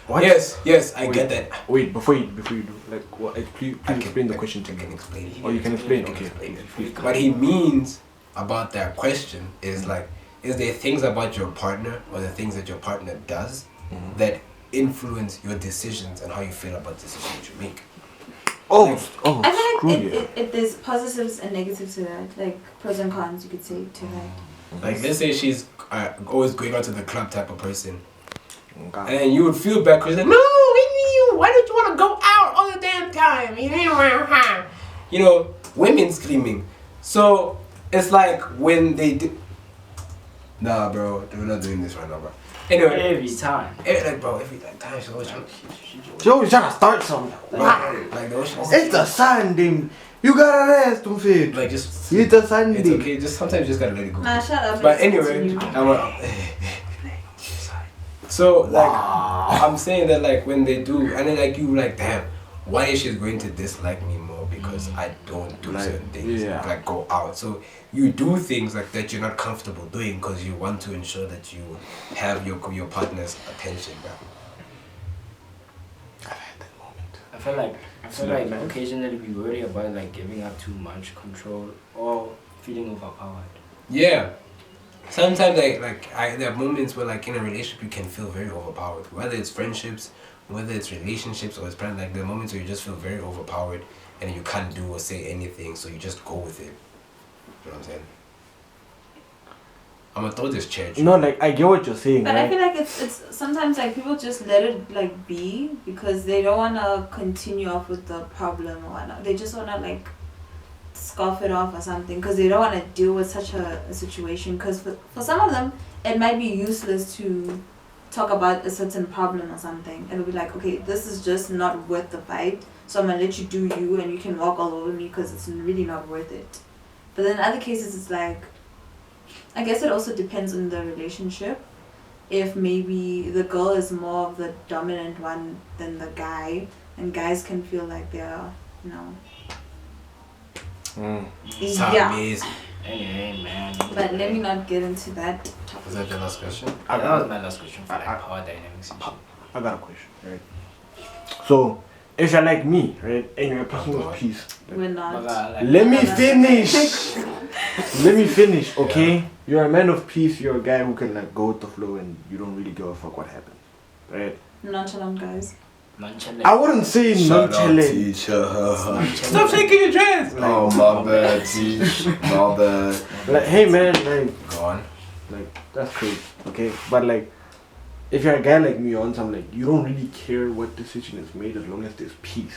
What? Yes, I Wait. get that. Wait, before you do, like, what? Please explain the question to I me. can explain it. Oh, you can explain. I can Okay. explain it. Please. What he means about that question is like, is there things about your partner or the things that your partner does that influence your decisions and how you feel about decisions you make? Oh, I feel screw like you. it there's positives and negatives to that, like pros and cons, you could say to that. Like, let's say she's always going out to the club type of person, Okay. and you would feel bad because like, no, you. Why don't you want to go out all the damn time? You know, women screaming. So it's like when they do. Nah, bro, we're not doing this right now, bro. Anyway, Every time. every time she's always trying. Joe, you're trying to start something. Like the ocean. It's a Sunday. You gotta rest, don't fit. Like just. It's a Sunday. It's okay. Just sometimes you just gotta let it go. Nah, shut up. But let's anyway, continue. so like I'm saying that like when they do, and then like you like damn, why is she going to dislike me more because I don't do Like, certain things, yeah. like go out. So you do things like that you're not comfortable doing because you want to ensure that you have your partner's attention back. I've had that moment. I feel like occasionally we worry about like giving up too much control or feeling overpowered. Yeah. Sometimes there are moments where like in a relationship you can feel very overpowered. Whether it's friendships, whether it's relationships, or it's probably like the moments where you just feel very overpowered and you can't do or say anything, so you just go with it. You know what I'm saying? I'm gonna throw this chair. No, like, I get what you're saying, But I right? feel like it's sometimes like people just let it like be because they don't wanna continue off with the problem or whatnot. They just wanna like scoff it off or something because they don't wanna deal with such a situation. Because for some of them, it might be useless to talk about a certain problem or something. It'll be like, okay, this is just not worth the fight, so I'm gonna let you do you and you can walk all over me because it's really not worth it. But then in other cases, it's like, I guess it also depends on the relationship. If maybe the girl is more of the dominant one than the guy, and guys can feel like they're, Sound yeah. amazing. Anyway, man. But let me not get into that. Is that your last question? That was my last question for like power dynamics and shit. I got a question, right? So, if you're like me, right, and you're a person of peace, We're not. let me finish. Let me finish, okay? You're a man of peace. You're a guy who can like go with the flow, and you don't really give a fuck what happens, right? Nonchalant guys. Nonchalant. I wouldn't say Shout out, nonchalant. teacher. Stop shaking your dress! Oh, my bad, teach. My bad. Like, hey man, like, Go on. like that's crazy, okay? But like, if you're a guy like me, on some like, you don't really care what decision is made as long as there's peace.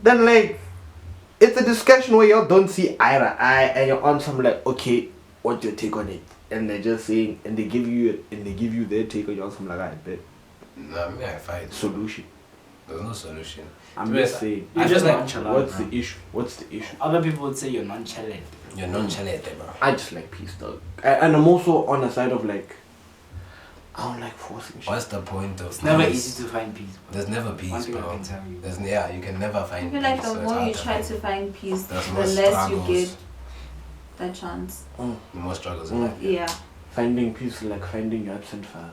Then like, it's a discussion where y'all don't see eye to eye, and you're on some like, okay, what's your take on it? And they're just saying, and they give you their take, and you're on some like, I bet Nah, I mean, I fight. solution. There's no solution. I'm just saying. You're just nonchalant. What's bro. the issue? What's the issue? Other people would say you're nonchalant. You're nonchalant, bro. I just like peace, dog. And I'm also on the side of like, I don't like forcing shit. What's the point of It's never peace? easy to find peace. Bro. There's never One peace, thing I bro. can tell you. There's, yeah, you can never I find feel peace. like the so it's more hard you to try find. to find peace, There's the more less you struggles. get that chance. The more struggles in life. Yeah. Finding peace is like finding your absent father.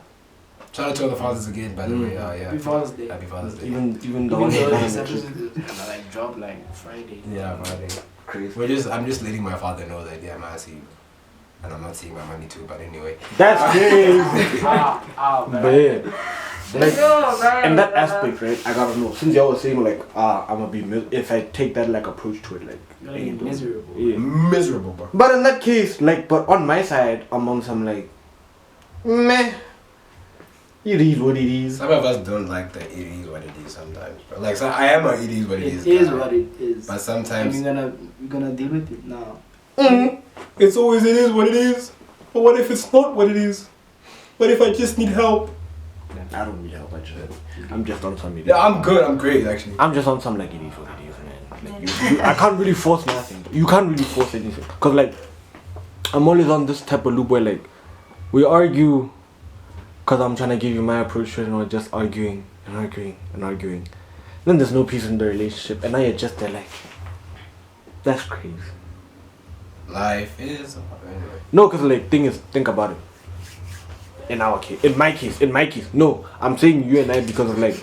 Shout out to all the fathers again, by the way. Yeah. Happy Father's Day. Happy Father's Day. Even the Even one though that this doesn't episode is gonna like drop like Friday. Yeah, Friday. crazy. I'm just letting my father know that, yeah, man, I see you. And I'm not seeing my money too, but anyway. That's crazy. man. But yeah, like in that aspect, right? I gotta know. Since y'all was saying like, I'm gonna be if I take that like approach to it, like, You're gonna get miserable. yeah. Miserable, bro. But in that case, like, but on my side, I'm on some like, meh. It is what it is. Some of us don't like the it is what it is sometimes, bro. Like, so I am a it is what it is. It is guy. what it is. But And sometimes you're gonna deal with it now. it's always it is what it is. But what if it's not what it is? What if I just need help? I don't need help. I'm just on some. Yeah, I'm good. I'm great, actually. I'm just on some like it is what it is, man. Like I can't really force nothing. You can't really force anything. Cause like I'm always on this type of loop where like we argue cause I'm trying to give you my approach to it and we're just arguing and arguing and arguing. Then there's no peace in the relationship and now you're just there like that's crazy. Life is. Anyway. No, cause like think about it. In our case, in my case, no, I'm saying you and I because of like,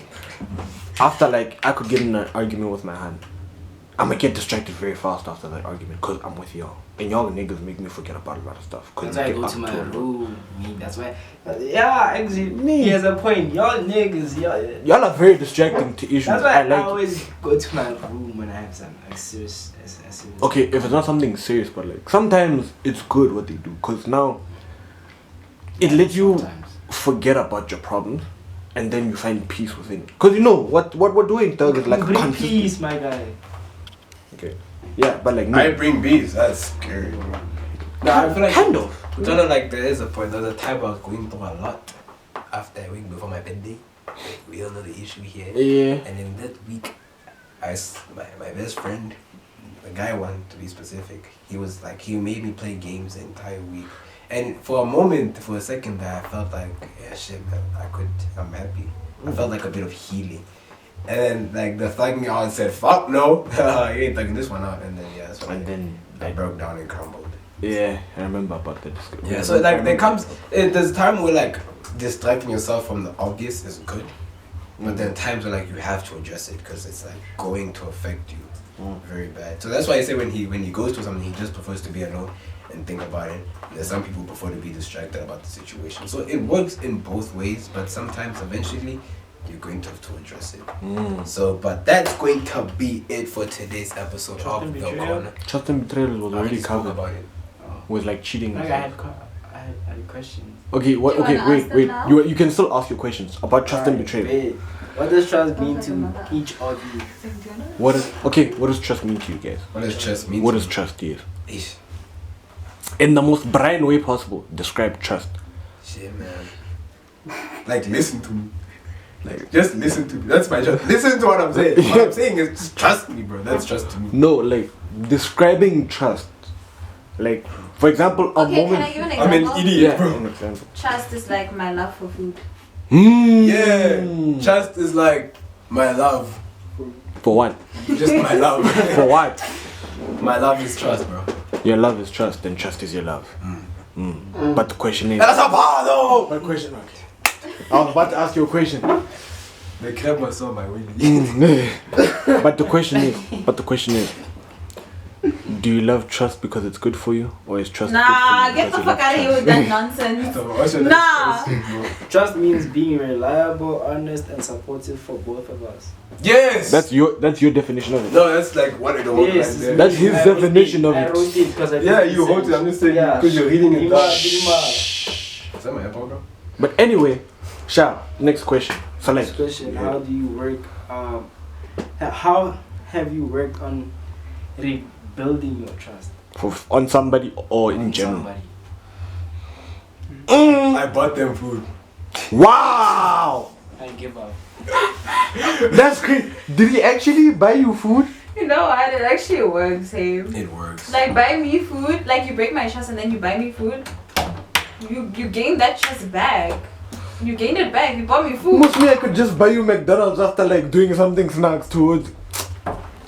after like I could get in an argument with my hand, I'ma get distracted very fast after that argument because I'm with y'all, and y'all niggas make me forget about a lot of stuff. That's why I go to my room. That's why. Yeah, actually, he has a point. Y'all niggas, Y'all are very distracting to issues. That's why I like always go to my room when I have some like serious. Okay, if it's not something serious, but like sometimes it's good what they do because now it lets you Sometimes. forget about your problems and then you find peace within it. Because you know what we're doing, Doug, is like bring consistent. peace, my guy. Okay. Yeah, but like I bring bees. That's scary. No, I feel like. kind of. No, like there is a point. There's a time I was going through a lot after a week before my birthday. We all know the issue here. Yeah. And in that week, my best friend, the guy one to be specific, he was like, he made me play games the entire week. And for a moment, for a second there, I felt like, yeah, shit, man, I'm happy. I felt like a bit of healing. And then, like, the thug me out said, fuck no, you ain't thugging this one out. And then, yeah, that's when And then I broke down and crumbled. yeah, I remember about the discussion. Yeah, so like there's time where like distracting yourself from the obvious is good, but then times where like you have to address it because it's like going to affect you very bad. So that's why I say when he goes to something, he just prefers to be alone and think about it. There's some people prefer to be distracted about the situation. So it works in both ways, but sometimes eventually you're going to have to address it. So, but that's going to be it for today's episode of The Corner. Trust and betrayal was I already already spoke covered. about it. Was like cheating. Like and I had, stuff. I had a question. Okay, what? Do you Okay, wanna wait, ask them wait. now? You can still ask your questions about trust and betrayal. Wait, what does trust mean to each of you? What does trust mean to you guys? What does trust mean? What to does you? trust is? Ish. In the most Brian way possible, describe trust. Shit, man. Like, listen to me. Like, just listen to me. That's my job. Listen to what I'm saying. What I'm saying is just trust me, bro. That's trust to me. No, like describing trust. Like, for example, a Okay, moment. can I give an I'm example? an idiot, Yeah, bro. an example. Trust is like my love for food. Yeah. Trust is like my love. For what? Just my love. For what? My love is trust, bro. Your love is trust, then trust is your love. But the question is. That's a bar though! My question, okay. I was about to ask you a question. The crab was on my willy. But the question is, do you love trust because it's good for you, or is trust Nah, good for you get the because fuck out of here with that nonsense. Nah. Trust means being reliable, honest, and supportive for both of us. Yes! That's your definition of it. No, that's like what it was. Yes, Like That's his definition of I it. wrote it because I yeah, think you it's hold it. I'm just saying because you're reading it down. Is that my apple, bro? But anyway, Sha, next question. Select. Next question: how do you work? How have you worked on rebuilding your trust On somebody or in on general? somebody? I bought them food. Wow! I give up. That's great. Did he actually buy you food? You know what? It actually works, hey. It works. Like buy me food, like you break my trust and then you buy me food. You gain that trust back. You gained it back. You bought me food. Most me, I could just buy you McDonald's after like doing something snacks towards.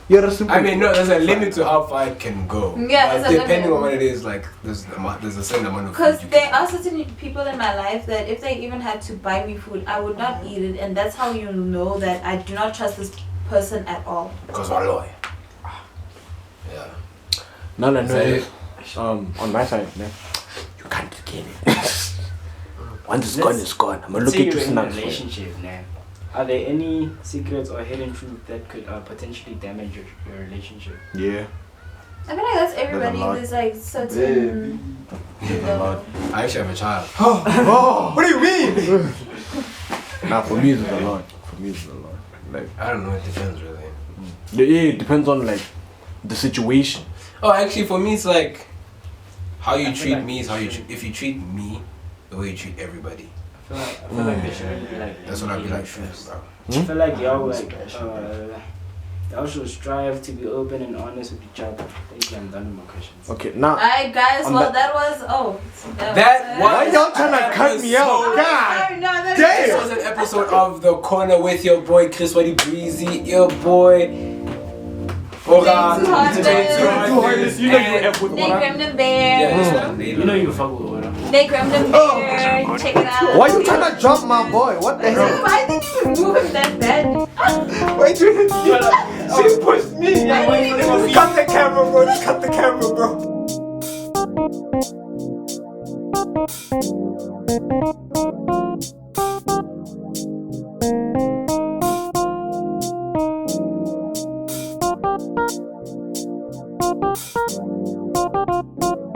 You're a simple. I mean, no, there's a limit to how far it can go. Yeah, But there's a depending limit. on what it is, like there's a certain amount of food Because you there can are certain people in my life that if they even had to buy me food, I would not eat it, and that's how you know that I do not trust this person at all. because we're loyal. Yeah. No, Is that no. it? On my side, man, you can't get it. Once it's gone, it's gone. I'm gonna look Say at you you're in a snacks. relationship now. Are there any secrets or hidden truths that could potentially damage your relationship? Yeah. I feel like that's everybody. lot. There's like certain. You know, I actually have a child. Oh. What do you mean? Nah, for me it's a lot. Like, I don't know. It depends really. yeah, it depends on like the situation. Oh, actually, for me, it's like how you I feel treat like me is how you. you should- If you treat me the way you treat everybody, I feel like there shouldn't be like. that's what I'd be any like. truths. Bro. I feel like y'all y'all should strive to be open and honest with each other. Thank you. I'm done with my questions. Okay, now. Alright, guys. On Well, that- that was. Oh. That Why was- y'all trying to cut me out? Oh, God! sorry, no, that's This was an episode of The Corner with your boy Chris Waddy Breezy, your boy Ora. Too Heartless. Too Heartless, you know you F with Nick one. Gremlin Bear. Yeah, this one. You know you fuck with order. Nick Gremlin Bear. Check it out. Why you trying to drop my boy? What the hell? Why did you move him that bad? Why you? She pushed me. Why did you even move him? Cut the camera, bro. Just cut the camera, bro.